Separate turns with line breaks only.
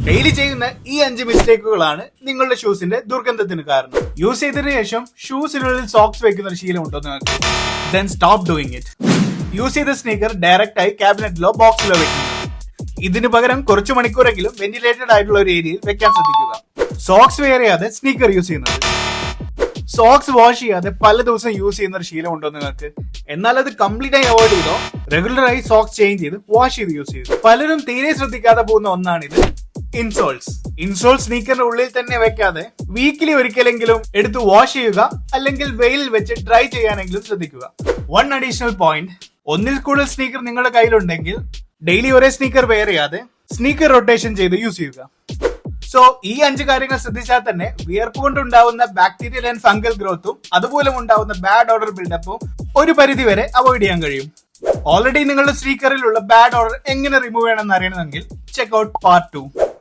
Daily ചെയ്യുന്ന ഈ 5 മിസ്റ്റേക്കുകളാണ് നിങ്ങളുടെ ഷൂസിന്റെ ദുർഗന്ധത്തിന് കാരണം. യൂസ് ചെയ്തതിനു ശേഷം ഷൂസിനുള്ളിൽ സോക്സ് വെക്കുന്ന ഒരു ശീലം ഉണ്ടോ നിങ്ങൾക്ക്? Then stop doing it. Use ചെയ്ത സ്നീക്കർ ഡയറക്റ്റ് ആയി ക്യാബിനറ്റിലോ ബോക്സിലോ വെക്കുന്നത്. ഇതിനു പകരം കുറച്ചു മണിക്കൂറെങ്കിലും വെന്റിലേറ്റഡ് ആയിട്ടുള്ള ഒരു ഏരിയയിൽ വെക്കാൻ ശ്രദ്ധിക്കുക. സോക്സ് വെയർ ചെയ്യാതെ സ്നീക്കർ യൂസ് ചെയ്യുന്നത്. സോക്സ് വാഷ് ചെയ്യാതെ പല ദിവസം യൂസ് ചെയ്യുന്ന ഒരു ശീലം ഉണ്ടോ നിങ്ങൾക്ക്? എന്നാൽ അത് കംപ്ലീറ്റ് ആയി അവോയ്ഡ് ചെയ്തോ റെഗുലറായി സോക്സ് ചേഞ്ച് ചെയ്ത് വാഷ് ചെയ്ത് യൂസ് ചെയ്തു. പലരും തീരെ ശ്രദ്ധിക്കാതെ പോകുന്ന ഒന്നാണിത് ഇൻസോൾ സ്നീക്കറിന്റെ ഉള്ളിൽ തന്നെ വെക്കാതെ വീക്കിലി ഒരിക്കലെങ്കിലും എടുത്ത് വാഷ് ചെയ്യുക, അല്ലെങ്കിൽ വെയിലിൽ വെച്ച് ഡ്രൈ ചെയ്യാനെങ്കിലും ശ്രദ്ധിക്കുക. വൺ അഡീഷണൽ പോയിന്റ്, ഒന്നിൽ കൂടുതൽ സ്നീക്കർ നിങ്ങളുടെ കയ്യിലുണ്ടെങ്കിൽ ഡെയിലി ഒരേ സ്നീക്കർ വെയർ ചെയ്യാതെ സ്നീക്കർ റൊട്ടേഷൻ ചെയ്ത് യൂസ് ചെയ്യുക. സോ ഈ 5 കാര്യങ്ങൾ ശ്രദ്ധിച്ചാൽ തന്നെ വിയർപ്പ് കൊണ്ടുണ്ടാവുന്ന ബാക്ടീരിയൽ ആൻഡ് ഫംഗൽ ഗ്രോത്തും അതുപോലെ ഉണ്ടാവുന്ന ബാഡ് ഓർഡർ ബിൽഡപ്പും ഒരു പരിധി വരെ അവോയ്ഡ് ചെയ്യാൻ കഴിയും. ഓൾറെഡി നിങ്ങളുടെ സ്നീക്കറിലുള്ള ബാഡ് ഓർഡർ എങ്ങനെ റിമൂവ് ചെയ്യണമെന്ന് അറിയണമെങ്കിൽ ചെക്ക് ഔട്ട് പാർട്ട് 2.